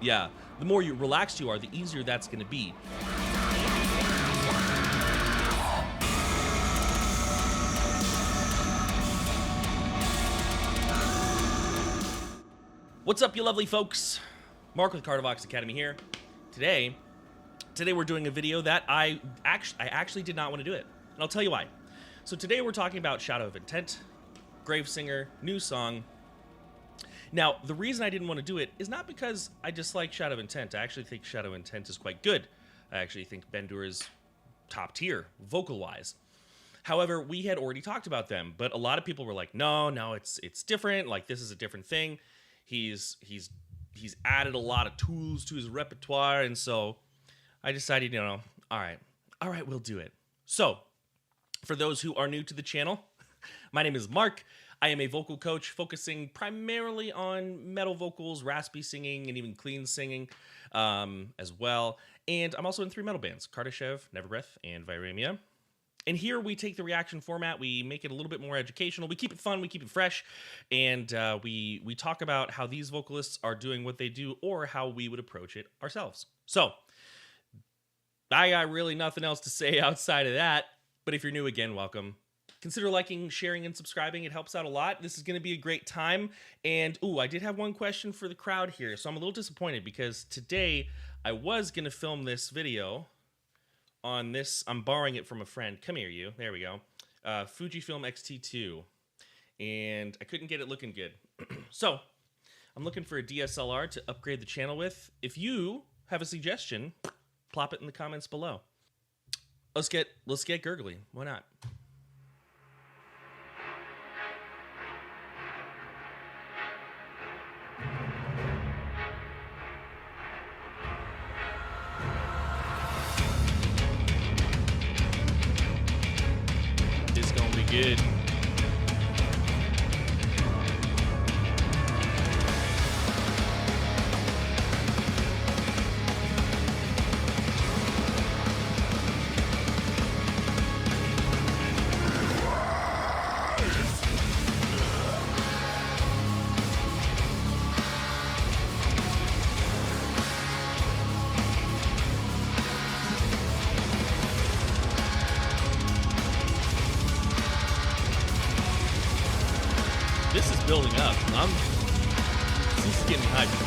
Yeah, the more relaxed you are, the easier that's going to be. What's up, you lovely folks? Mark with Cardivox Academy here. Today we're doing a video that I actually did not want to do it, and I'll tell you why. So today we're talking about Shadow of Intent, Gravesinger, new song. Now, the reason I didn't want to do it is not because I dislike Shadow of Intent. I actually think Shadow of Intent is quite good. I actually think Ben-Dur is top tier, vocal-wise. However, we had already talked about them, but a lot of people were like, no, it's different. Like, this is a different thing. He's added a lot of tools to his repertoire, and so I decided, all right, we'll do it. So, for those who are new to the channel, my name is Mark. I am a vocal coach focusing primarily on metal vocals, raspy singing, and even clean singing as well. And I'm also in 3 metal bands, Kardashev, Neverbreath, and Viremia. And here we take the reaction format, we make it a little bit more educational, we keep it fun, we keep it fresh, and we talk about how these vocalists are doing what they do or how we would approach it ourselves. So, I got really nothing else to say outside of that, but if you're new again, welcome. Consider liking, sharing, and subscribing. It helps out a lot. This is going to be a great time. And, I did have one question for the crowd here, so I'm a little disappointed because today I was going to film this video on this. I'm borrowing it from a friend. Come here, you. There we go. Fujifilm X-T2. And I couldn't get it looking good. So, I'm looking for a DSLR to upgrade the channel with. If you have a suggestion, plop it in the comments below. Let's get gurgly. Why not? This gonna be good. This is building up. This is getting hyped.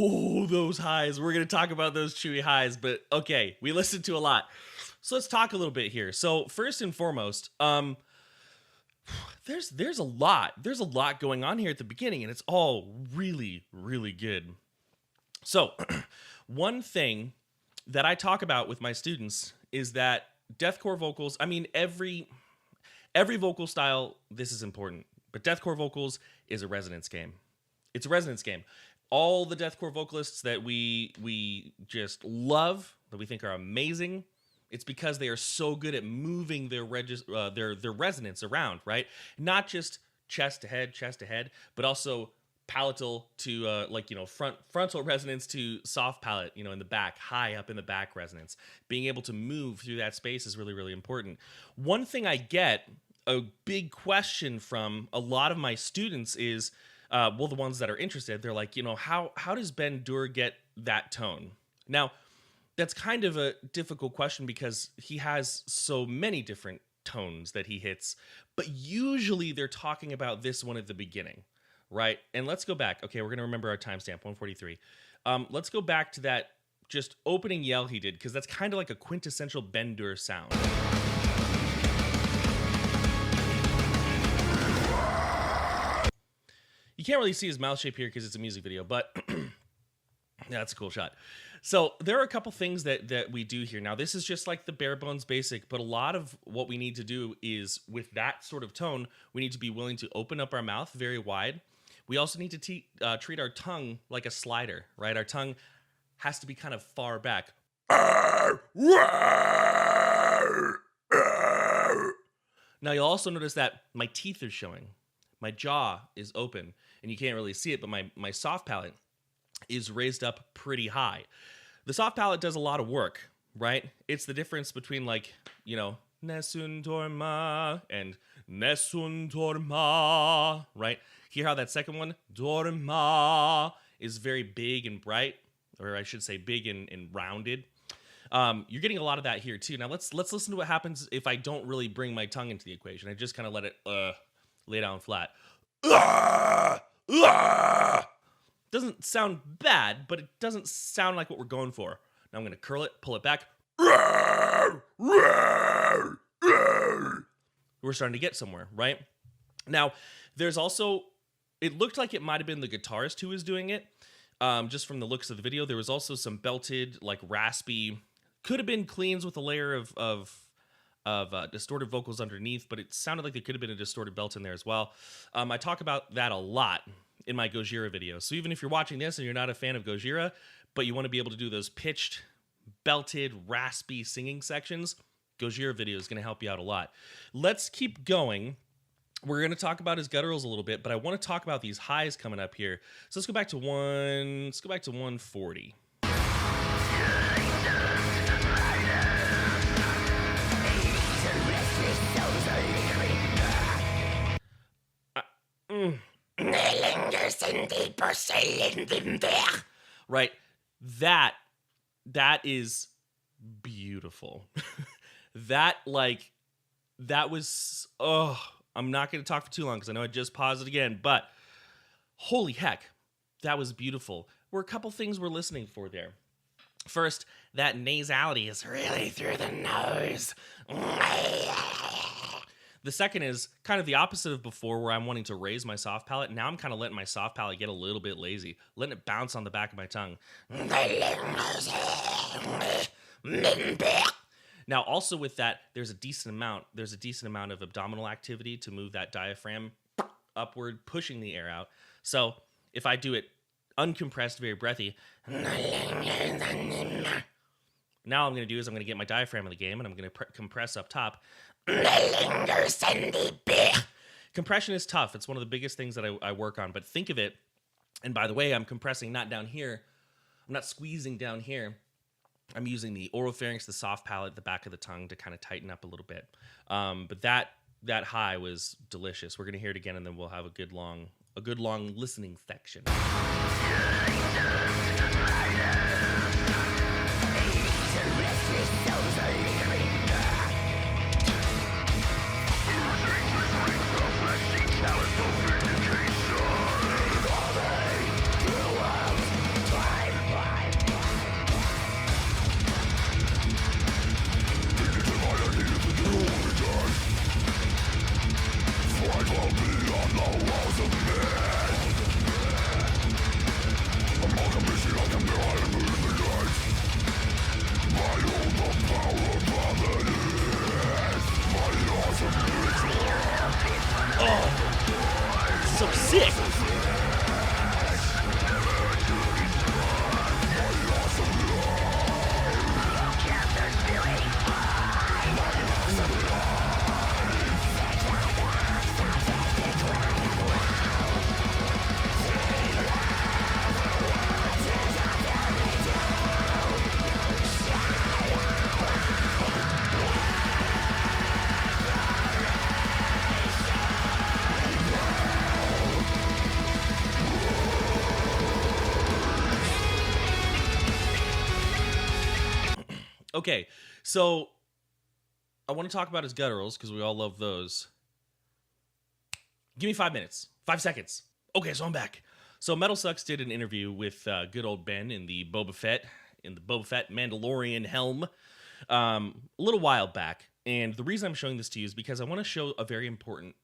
Oh, those highs. We're going to talk about those chewy highs, but okay, we listened to a lot. So let's talk a little bit here. So first and foremost, there's a lot going on here at the beginning, and it's all really, really good. So one thing that I talk about with my students is that deathcore vocals, I mean, every vocal style, this is important, but deathcore vocals is a resonance game. It's a resonance game. All the deathcore vocalists that we just love, that we think are amazing, it's because they are so good at moving their resonance around, right? Not just chest to head, but also palatal to frontal resonance to soft palate, in the back, high up in the back resonance. Being able to move through that space is really, really important. One thing I get a big question from a lot of my students is, the ones that are interested, they're like, how does Ben-Dur get that tone? Now, that's kind of a difficult question because he has so many different tones that he hits, but usually they're talking about this one at the beginning, right? And let's go back. Okay, we're going to remember our timestamp, 143. Let's go back to that just opening yell he did, because that's kind of like a quintessential Ben-Dur sound. You can't really see his mouth shape here because it's a music video, but yeah, that's a cool shot. So there are a couple things that we do here. Now, this is just like the bare bones basic, but a lot of what we need to do is with that sort of tone, we need to be willing to open up our mouth very wide. We also need to treat our tongue like a slider, right? Our tongue has to be kind of far back. Now, you'll also notice that my teeth are showing. My jaw is open, and you can't really see it, but my soft palate is raised up pretty high. The soft palate does a lot of work, right? It's the difference between, like, you know, Nessun dorma and Nessun dorma, right? Hear how that second one, dorma, is very big and bright, or I should say big and rounded. You're getting a lot of that here too. Now let's listen to what happens if I don't really bring my tongue into the equation. I just kind of let it lay down flat. Doesn't sound bad, but it doesn't sound like what we're going for. Now I'm going to curl it, pull it back. We're starting to get somewhere, right? Now, there's also, it looked like it might have been the guitarist who was doing it. Just from the looks of the video, there was also some belted, like raspy, could have been cleans with a layer of distorted vocals underneath, but it sounded like there could have been a distorted belt in there as well. I talk about that a lot in my Gojira videos. So even if you're watching this and you're not a fan of Gojira, but you want to be able to do those pitched, belted, raspy singing sections, Gojira video is going to help you out a lot. Let's keep going. We're going to talk about his gutturals a little bit, but I want to talk about these highs coming up here. So let's go back to 140. Right. That is beautiful. That was, I'm not going to talk for too long because I know I just paused it again, but holy heck, that was beautiful. Were a couple things we're listening for there. First, that nasality is really through the nose. The second is kind of the opposite of before, where I'm wanting to raise my soft palate. Now I'm kind of letting my soft palate get a little bit lazy, letting it bounce on the back of my tongue. Now, also with that, there's a decent amount of abdominal activity to move that diaphragm upward, pushing the air out. So if I do it uncompressed, very breathy, now I'm going to do is I'm going to get my diaphragm in the game, and I'm going to compress up top. Compression is tough. It's one of the biggest things that I work on, but think of it, and by the way, I'm compressing not down here. I'm not squeezing down here. I'm using the oropharynx, the soft palate, the back of the tongue to kind of tighten up a little bit. But that high was delicious. We're going to hear it again, and then we'll have a good long listening section. So sick. Okay, so I want to talk about his gutturals because we all love those. Give me 5 minutes. 5 seconds. Okay, so I'm back. So Metal Sucks did an interview with good old Ben in the Boba Fett Mandalorian helm a little while back. And the reason I'm showing this to you is because I want to show a very important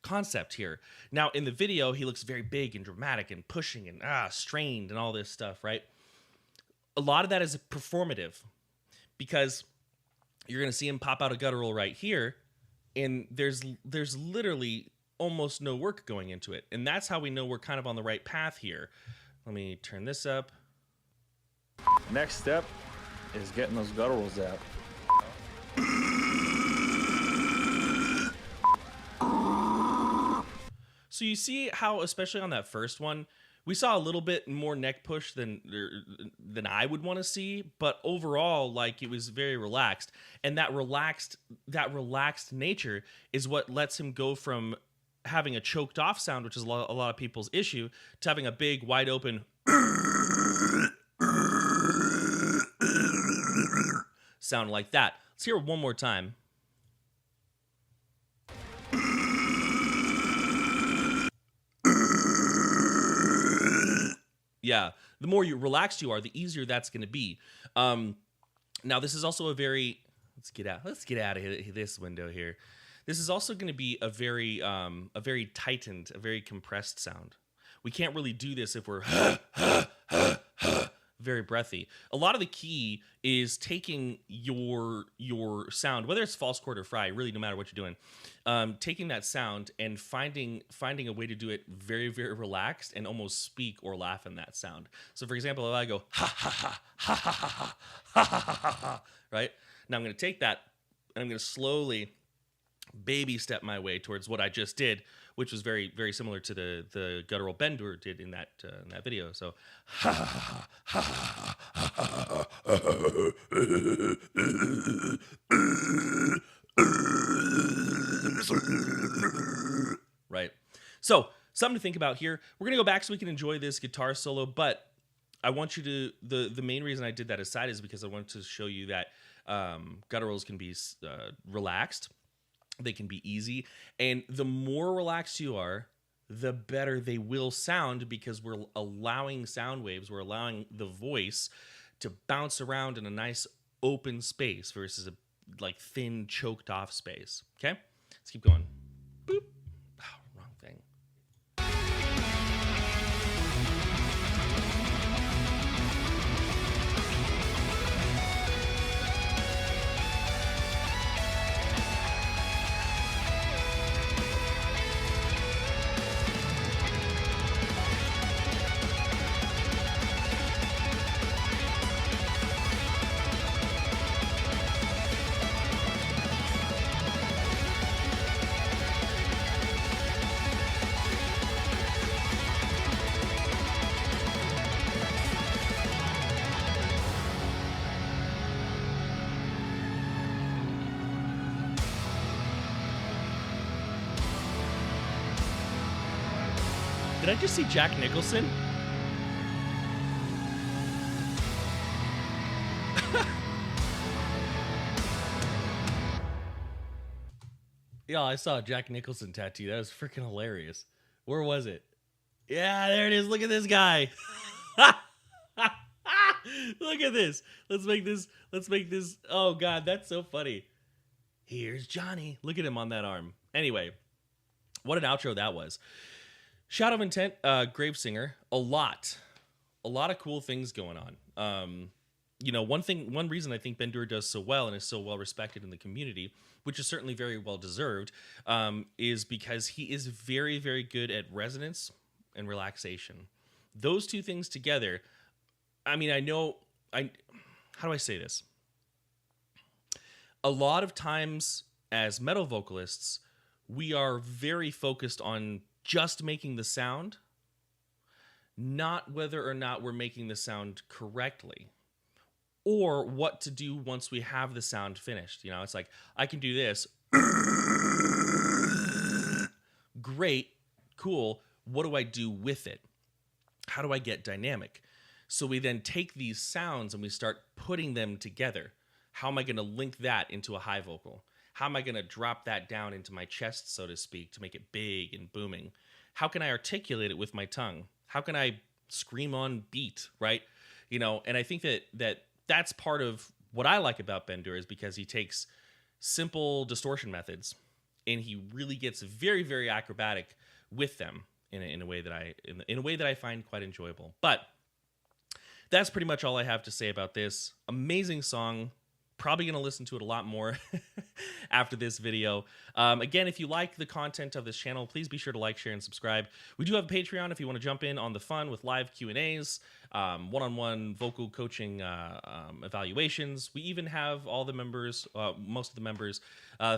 concept here. Now, in the video, he looks very big and dramatic and pushing and strained and all this stuff, right? A lot of that is performative because you're going to see him pop out a guttural right here, and there's literally almost no work going into it. And that's how we know we're kind of on the right path here. Let me turn this up. Next step is getting those gutturals out. So you see how, especially on that first one, we saw a little bit more neck push than I would want to see, but overall, like, it was very relaxed. And that relaxed nature is what lets him go from having a choked off sound, which is a lot of people's issue, to having a big, wide open sound like that. Let's hear it one more time. Yeah, the more relaxed you are, the easier that's going to be. Now, this is also a very let's get out of this window here. This is also going to be a very tightened, a very compressed sound. We can't really do this if we're very breathy. A lot of the key is taking your sound, whether it's false chord or fry, really no matter what you're doing, taking that sound and finding a way to do it very, very relaxed and almost speak or laugh in that sound. So, for example, if I go ha ha ha ha ha ha ha ha ha ha ha, right? Now I'm going to take that and I'm going to slowly baby step my way towards what I just did, which was very, very similar to the guttural Bendur did in that video. So, right. So, something to think about here. We're gonna go back so we can enjoy this guitar solo, but I want you to the main reason I did that aside is because I wanted to show you that gutturals can be relaxed. They can be easy, and the more relaxed you are, the better they will sound, because we're allowing sound waves, we're allowing the voice to bounce around in a nice open space versus a like thin, choked off space. Okay, let's keep going. Boop. Oh, wrong thing. Did I just see Jack Nicholson? Yeah, I saw a Jack Nicholson tattoo. That was freaking hilarious. Where was it? Yeah, there it is. Look at this guy. Look at this. Let's make this. Oh, God, that's so funny. Here's Johnny. Look at him on that arm. Anyway, what an outro that was. Shadow of Intent, Gravesinger, a lot of cool things going on. One reason I think Bendur does so well and is so well respected in the community, which is certainly very well deserved, is because he is very, very good at resonance and relaxation. Those two things together, I mean, how do I say this? A lot of times as metal vocalists, we are very focused on just making the sound, not whether or not we're making the sound correctly or what to do once we have the sound finished. You know, it's like, I can do this. Great, cool. What do I do with it? How do I get dynamic? So we then take these sounds and we start putting them together. How am I going to link that into a high vocal? How am I going to drop that down into my chest, so to speak, to make it big and booming? How can I articulate it with my tongue? How can I scream on beat, right? You know, and I think that's part of what I like about Bendur, is because he takes simple distortion methods and he really gets very, very acrobatic with them in a way that I find quite enjoyable. But that's pretty much all I have to say about this amazing song. Probably going to listen to it a lot more after this video. Again, if you like the content of this channel, please be sure to like, share, and subscribe. We do have a Patreon if you want to jump in on the fun with live Q&As, one-on-one vocal coaching evaluations. We even have all the members, most of the members,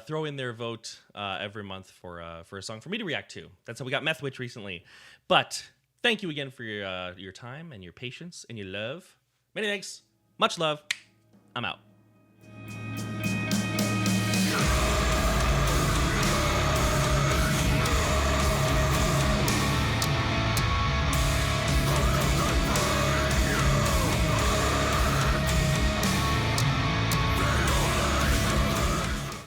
throw in their vote every month for a song for me to react to. That's how we got Methwitch recently. But thank you again for your time and your patience and your love. Many thanks. Much love. I'm out.